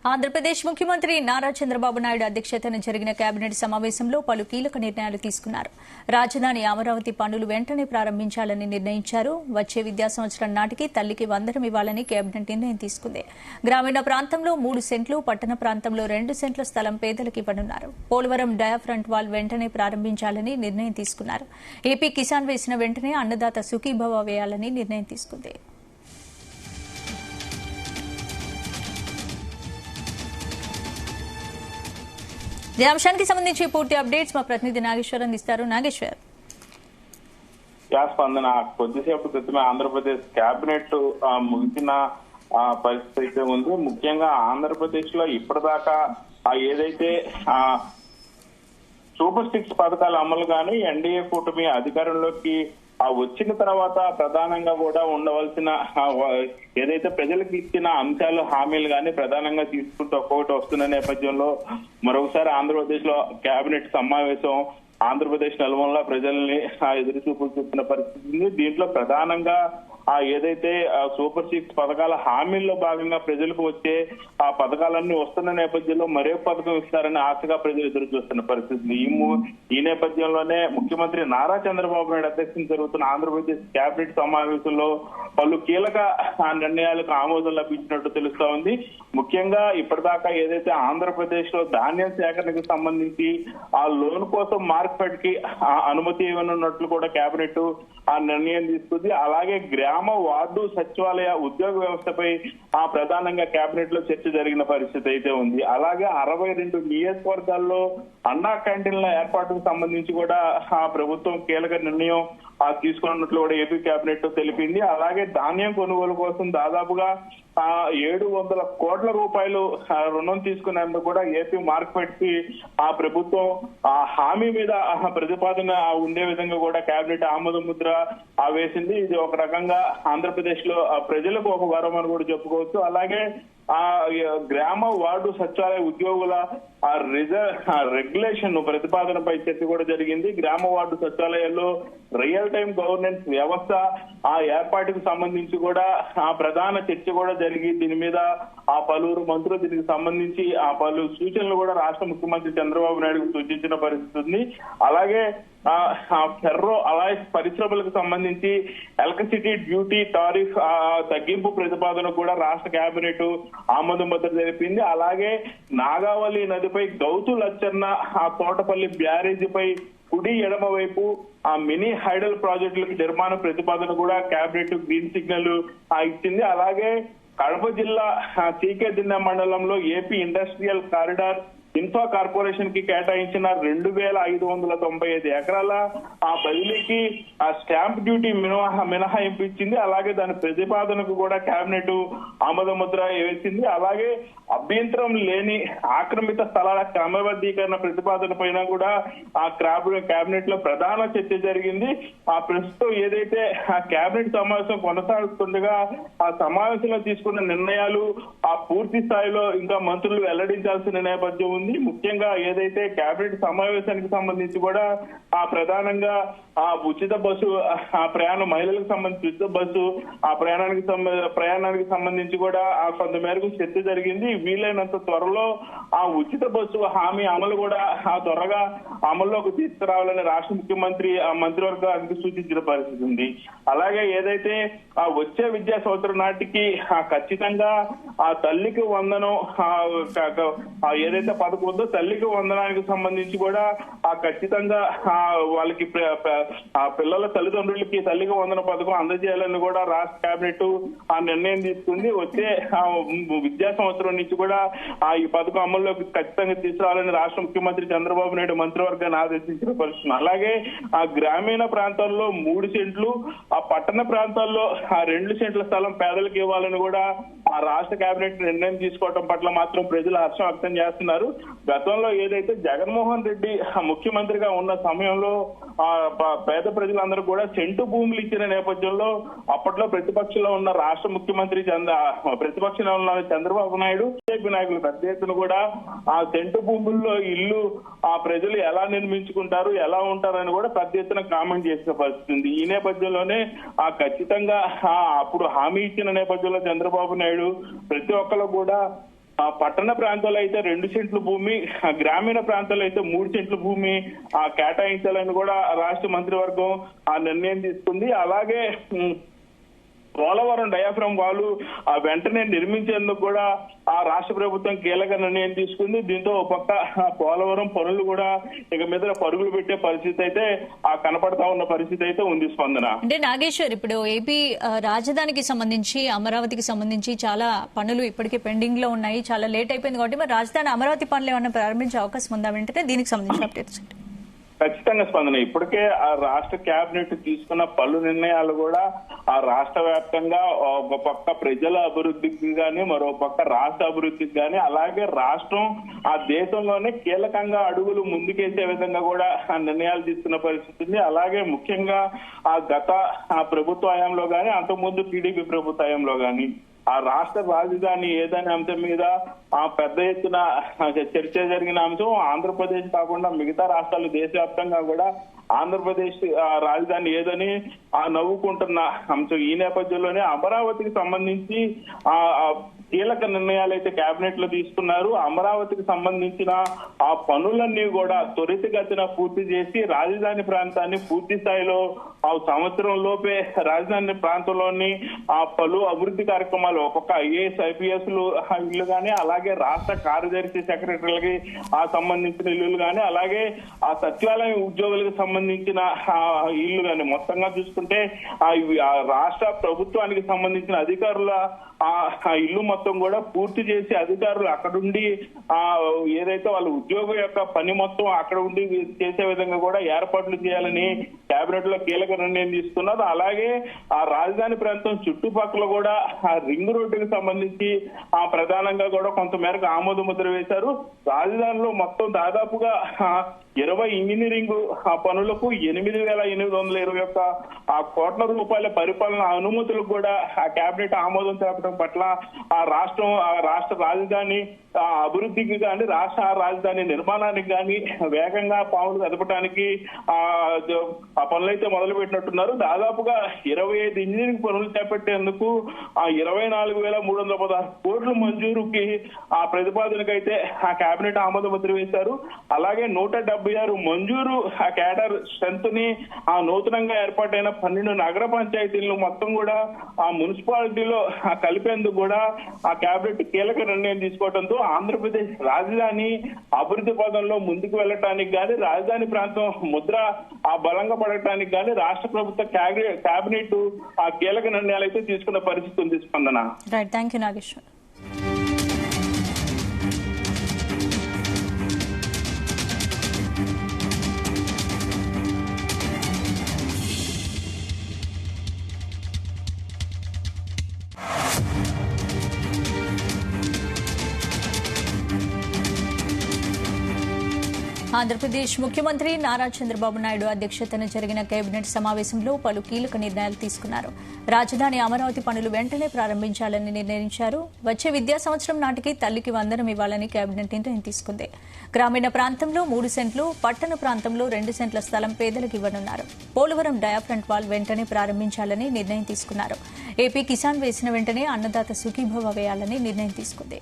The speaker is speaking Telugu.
ఆంధ్రప్రదేశ్ ముఖ్యమంత్రి నారా చంద్రబాబు నాయుడు అధ్యక్షతన జరిగిన కేబినెట్ సమావేశంలో పలు కీలక నిర్ణయాలు తీసుకున్నారు. రాజధాని అమరావతి పనులు వెంటనే ప్రారంభించాలని నిర్ణయించారు. వచ్చే విద్యా సంవత్సరం నాటికి తల్లికి వందనం ఇవ్వాలని కేబినెట్ నిర్ణయం తీసుకుంది. గ్రామీణ ప్రాంతంలో 3 సెంట్లు, పట్టణ ప్రాంతంలో 2 సెంట్ల స్థలం పేదలకు ఇవ్వనున్నారు. పోలవరం డయాఫ్రంట్ వాల్ వెంటనే ప్రారంభించాలని నిర్ణయం తీసుకున్నారు. ఏపీ కిసాన్ వేసిన వెంటనే అన్నదాత సుఖీభవ వేయాలని నిర్ణయం తీసుకుంది. ఈ అంశానికి సంబంధించి పూర్తి అప్డేట్స్ మా ప్రతినిధి నాగేశ్వర్ అందిస్తారు. నాగేశ్వర్, స్పందన కొద్దిసేపు క్రితమే ఆంధ్రప్రదేశ్ కేబినెట్ ముగిసిన పరిస్థితి అయితే ఉంది. ముఖ్యంగా ఆంధ్రప్రదేశ్ లో ఇప్పటిదాకా ఏదైతే సూపర్ 6 పథకాల అమలు గాని ఎన్డీఏ కూటమి అధికారంలోకి వచ్చిన తర్వాత ప్రధానంగా కూడా ఉండవలసిన ఏదైతే ప్రజలకు ఇచ్చిన అంశాలు హామీలు గాని ప్రధానంగా తీసుకుంటూ ఒక్కొక్కటి వస్తున్న నేపథ్యంలో మరొకసారి ఆంధ్రప్రదేశ్ లో కేబినెట్ సమావేశం ఆంధ్రప్రదేశ్ నలుమూలలా ప్రజల్ని ఎదురు చూపులు చూస్తున్న పరిస్థితి ఉంది. దీంట్లో ప్రధానంగా ఏదైతే సూపర్ 6 పథకాల హామీల్లో భాగంగా ప్రజలకు వచ్చే ఆ పథకాలన్నీ వస్తున్న నేపథ్యంలో మరో పథకం ఇస్తారని ఆశగా ప్రజలు ఎదురు చూస్తున్న పరిస్థితి. ఈ నేపథ్యంలోనే ముఖ్యమంత్రి నారా చంద్రబాబు నాయుడు అధ్యక్షతన జరుగుతున్న ఆంధ్రప్రదేశ్ కేబినెట్ సమావేశంలో పలు కీలక నిర్ణయాలకు ఆమోదం లభించినట్టు తెలుస్తా ఉంది. ముఖ్యంగా ఇప్పటిదాకా ఏదైతే ఆంధ్రప్రదేశ్ లో ధాన్యం సేకరణకు సంబంధించి ఆ లోన్ కోసం మార్కెట్ కి అనుమతి ఇవ్వనున్నట్లు కూడా కేబినెట్ ఆ నిర్ణయం తీసుకుంది. అలాగే గ్రామ వార్డు సచివాలయ ఉద్యోగ వ్యవస్థపై ప్రధానంగా కేబినెట్ లో చర్చ జరిగిన పరిస్థితి అయితే ఉంది. అలాగే 62 నియోజకవర్గాల్లో అన్నా క్యాంటీన్ల ఏర్పాటుకు సంబంధించి కూడా ప్రభుత్వం కీలక నిర్ణయం తీసుకున్నట్లు కూడా ఏపీ కేబినెట్ తెలిపింది. అలాగే ధాన్యం కొనుగోలు కోసం దాదాపుగా 700 కోట్ల రూపాయలు రుణం తీసుకునేందుకు కూడా ఏపీ మార్కెట్ కి ప్రభుత్వం హామీ మీద ప్రతిపాదన ఉండే విధంగా కూడా కేబినెట్ ఆమోద ముద్ర వేసింది. ఇది ఒక రకంగా ఆంధ్రప్రదేశ్ లో ప్రజలకు ఒక వరం అని కూడా చెప్పుకోవచ్చు. అలాగే గ్రామ వార్డు సచివాలయ ఉద్యోగుల రెగ్యులేషన్ ప్రతిపాదనపై చర్చ కూడా జరిగింది. గ్రామ వార్డు సచివాలయాల్లో రియల్ టైం గవర్నెన్స్ వ్యవస్థ ఏర్పాటుకు సంబంధించి కూడా ప్రధాన చర్చ కూడా జరిగి దీని మీద పలువురు మంత్రులు దీనికి సంబంధించి పలు సూచనలు కూడా రాష్ట్ర ముఖ్యమంత్రి చంద్రబాబు నాయుడుకు సూచించిన పరిస్థితి ఉంది. అలాగే ఫెర్రో అలాయస్ పరిశ్రమలకు సంబంధించి ఎలక్ట్రిసిటీ డ్యూటీ టారిఫ్ తగ్గింపు ప్రతిపాదన కూడా రాష్ట్ర కేబినెట్ ఆమోద ముద్ర తెలిపింది. అలాగే నాగావళి నదిపై గౌతు లచ్చన్న తోటపల్లి బ్యారేజీపై కుడి ఎడమ వైపు మినీ హైడల్ ప్రాజెక్టులకు నిర్మాణ ప్రతిపాదన కూడా కేబినెట్ గ్రీన్ సిగ్నల్ ఇచ్చింది. అలాగే కడప జిల్లా సీకే దిన్నె మండలంలో ఏపీ ఇండస్ట్రియల్ కారిడార్ ఇన్ఫా కార్పొరేషన్ కి కేటాయించిన 2595 ఎకరాల బదిలీకి స్టాంప్ డ్యూటీ మినహాయింపు ఇచ్చింది. అలాగే దాని ప్రతిపాదనకు కూడా కేబినెట్ ఆమోద ముద్ర వేసింది. అలాగే అభ్యంతరం లేని ఆక్రమిత స్థలాల క్రమబద్ధీకరణ ప్రతిపాదన పైన కూడా కేబినెట్ లో ప్రధాన చర్చ జరిగింది. ప్రస్తుతం ఏదైతే కేబినెట్ సమావేశం కొనసాగుతుండగా ఆ సమావేశంలో తీసుకున్న నిర్ణయాలు పూర్తి స్థాయిలో ఇంకా మంత్రులు వెల్లడించాల్సిన నేపథ్యం ఉంది. ముఖ్యంగా ఏదైతే కేబినెట్ సమావేశానికి సంబంధించి కూడా ప్రధానంగా ఉచిత బస్సు ప్రయాణం మహిళలకు సంబంధించి ఉచిత బస్సు ప్రయాణానికి సంబంధించి కూడా కొంత మేరకు చర్చ జరిగింది. వీలైనంత త్వరలో ఉచిత బస్సు హామీ అమలు కూడా త్వరగా అమల్లోకి తీసుకురావాలని రాష్ట్ర ముఖ్యమంత్రి మంత్రివర్గానికి సూచించిన పరిస్థితి ఉంది. అలాగే ఏదైతే వచ్చే విద్యా సంవత్సరం నాటికి ఖచ్చితంగా తల్లికి వందనం ఏదైతే పథకం ఉందో తల్లికి వందనానికి సంబంధించి కూడా ఖచ్చితంగా వాళ్ళకి పిల్లల తల్లిదండ్రులకి తల్లికి వందన పథకం అందజేయాలని కూడా రాష్ట్ర కేబినెట్ నిర్ణయం తీసుకుంది. వచ్చే విద్యా సంవత్సరం నుంచి కూడా ఈ పథకం అమల్లోకి ఖచ్చితంగా తీసుకురావాలని రాష్ట్ర ముఖ్యమంత్రి చంద్రబాబు నాయుడు మంత్రివర్గాన్ని ఆదేశించిన పరిస్థితి. అలాగే గ్రామీణ ప్రాంతాల్లో 3 సెంట్లు, పట్టణ ప్రాంతాల్లో 2 సెంట్ల స్థలం పేదలకు ఇవ్వాలని కూడా రాష్ట్ర కేబినెట్ నిర్ణయం తీసుకోవడం పట్ల మాత్రం ప్రజలు హర్షం వ్యక్తం చేస్తున్నారు. గతంలో ఏదైతే జగన్మోహన్ రెడ్డి ముఖ్యమంత్రిగా ఉన్న సమయంలో పేద ప్రజలందరూ కూడా సెంటు భూములు ఇచ్చిన నేపథ్యంలో అప్పట్లో ప్రతిపక్షంలో ఉన్న రాష్ట్ర ముఖ్యమంత్రి ప్రతిపక్షంలో ఉన్న చంద్రబాబు నాయుడు బీజేపీ నాయకులు పెద్ద ఎత్తున కూడా సెంటు భూముల్లో ఇల్లు ప్రజలు ఎలా నిర్మించుకుంటారు ఎలా ఉంటారని కూడా పెద్ద ఎత్తున కామెంట్ చేసిన పరిస్థితి ఉంది. ఈ నేపథ్యంలోనే ఖచ్చితంగా అప్పుడు హామీ ఇచ్చిన నేపథ్యంలో చంద్రబాబు నాయుడు ప్రతి ఒక్కరు కూడా పట్టణ ప్రాంతాల్లో అయితే 2 సెంట్ల భూమి, గ్రామీణ ప్రాంతాల్లో అయితే 3 సెంట్ల భూమి కేటాయించాలని కూడా రాష్ట్ర మంత్రివర్గం ఆ నిర్ణయం తీసుకుంది. అలాగే పోలవరం డయాఫ్రమ్ వాలు వెంటనే నిర్మించేందుకు కూడా ఆ రాష్ట్ర ప్రభుత్వం కీలక నిర్ణయం తీసుకుంది. దీంతో ఒక పక్క పోలవరం పనులు కూడా ఇక మీద పరుగులు పెట్టే పరిస్థితి అయితే కనపడతా ఉన్న పరిస్థితి అయితే ఉంది. స్పందన అంటే నాగేశ్వర్, ఇప్పుడు ఏపీ రాజధానికి సంబంధించి అమరావతికి సంబంధించి చాలా పనులు ఇప్పటికే పెండింగ్ లో ఉన్నాయి, చాలా లేట్ అయిపోయింది కాబట్టి మరి రాజధాని అమరావతి పనులు ఏమన్నా ప్రారంభించే అవకాశం ఉందా? వెంటనే దీనికి సంబంధించిన అప్డేట్స్ ఖచ్చితంగా స్పందన. ఇప్పటికే ఆ రాష్ట్ర కేబినెట్ తీసుకున్న పలు నిర్ణయాలు కూడా ఆ రాష్ట్ర వ్యాప్తంగా ఒక పక్క ప్రజల అభివృద్ధికి గాని, మరో పక్క రాష్ట్ర అభివృద్ధికి గాని, అలాగే రాష్ట్రం ఆ దేశంలోనే కీలకంగా అడుగులు ముందుకేసే విధంగా కూడా ఆ నిర్ణయాలు తీసుకున్న పరిస్థితి ఉంది. అలాగే ముఖ్యంగా ఆ గత ప్రభుత్వ హయాంలో గాని, అంతకుముందు టీడీపీ ప్రభుత్వ హయాంలో గాని ఆ రాష్ట్ర రాజధాని ఏదైనా అంశం మీద పెద్ద ఎత్తున చర్చ జరిగిన అంశం ఆంధ్రప్రదేశ్ కాకుండా మిగతా రాష్ట్రాలు దేశవ్యాప్తంగా కూడా ఆంధ్రప్రదేశ్ రాజధాని ఏదని నవ్వుకుంటున్న అంశం. ఈ నేపథ్యంలోనే అమరావతికి సంబంధించి కీలక నిర్ణయాలు అయితే కేబినెట్ లో తీసుకున్నారు. అమరావతికి సంబంధించిన ఆ పనులన్నీ కూడా త్వరితగతిన పూర్తి చేసి రాజధాని ప్రాంతాన్ని పూర్తి స్థాయిలో ఆ సంవత్సరం లోపే రాజధాని ప్రాంతంలోని ఆ పలు అభివృద్ధి కార్యక్రమాలు ఒక్కొక్క ఐఏఎస్ ఐపీఎస్ ఇల్లు గానీ, అలాగే రాష్ట్ర కార్యదర్శి సెక్రటరీలకి సంబంధించిన ఇల్లులు గానీ, అలాగే ఆ సచివాలయం ఉద్యోగులకు సంబంధించిన ఇల్లు గానీ, మొత్తంగా చూసుకుంటే ఆ రాష్ట్ర ప్రభుత్వానికి సంబంధించిన అధికారుల ఇల్లు మొత్తం కూడా పూర్తి చేసి అధికారులు అక్కడుండి ఏదైతే వాళ్ళ ఉద్యోగం యొక్క పని మొత్తం అక్కడ ఉండి చేసే విధంగా కూడా ఏర్పాట్లు చేయాలని కేబినెట్ లో కీలక నిర్ణయం తీసుకున్నారు. అలాగే ఆ రాజధాని ప్రాంతం చుట్టుపక్కల కూడా ఆ రింగ్ రోడ్డుకి సంబంధించి ప్రధానంగా కూడా కొంతమేరకు ఆమోద ముద్ర వేశారు. రాజధానిలో మొత్తం దాదాపుగా 20 ఇంజనీరింగ్ పనులకు 8,821 కోట్ల రూపాయల పరిపాలన అనుమతులకు కూడా ఆ కేబినెట్ ఆమోదం తెలపడం పట్ల ఆ రాష్ట్ర రాజధాని అభివృద్ధికి కానీ, రాష్ట్ర రాజధాని నిర్మాణానికి కానీ వేగంగా పావులు కదపడానికి ఆ పనులైతే మొదలు పెట్టినట్టున్నారు. దాదాపుగా 25 ఇంజనీరింగ్ పనులు చేపట్టేందుకు 24,316 కోట్ల మంజూరుకి ఆ ప్రతిపాదనకైతే ఆ కేబినెట్ ఆమోద ముద్ర వేశారు. అలాగే 176 మంజూరు ఆ కేడర్ స్ట్రెంత్ ని నూతనంగా ఏర్పాటైన 12 నగర పంచాయతీలను మొత్తం కూడా ఆ మున్సిపాలిటీలో కలిపేందుకు కూడా ఆ కేబినెట్ కీలక నిర్ణయం తీసుకోవడంతో ఆంధ్రప్రదేశ్ రాజధాని అభివృద్ధి పదంలో ముందుకు వెళ్ళటానికి గాని, రాజధాని ప్రాంతం ముద్ర బలంగా పడటానికి గాని రాష్ట్ర ప్రభుత్వ కేబినెట్ ఆ కీలక నిర్ణయాలు అయితే తీసుకున్న పరిస్థితి ఉంది. స్పందన. Right, thank you Nageshwar. Andhra Pradesh ముఖ్యమంత్రి నారా చంద్రబాబు నాయుడు అధ్యక్షతన జరిగిన కేబినెట్ సమావేశంలో పలు కీలక నిర్ణయాలు తీసుకున్నారు. రాజధాని అమరావతి పనులు వెంటనే ప్రారంభించాలని నిర్ణయించారు. వచ్చే విద్యా సంవత్సరం నాటికి తల్లికి వందనం ఇవ్వాలని కేబినెట్ నిర్ణయం తీసుకుంది. గ్రామీణ ప్రాంతంలో 3 సెంట్లు, పట్టణ ప్రాంతంలో 2 సెంట్ల స్థలం పేదలకు ఇవ్వనున్నారు. పోలవరం డయాఫ్రంట్ వాల్ వెంటనే ప్రారంభించాలని నిర్ణయం తీసుకున్నారు. ఏపీ కిసాన్ వేసిన వెంటనే అన్నదాత సుఖీభవ వేయాలని నిర్ణయం తీసుకుంది.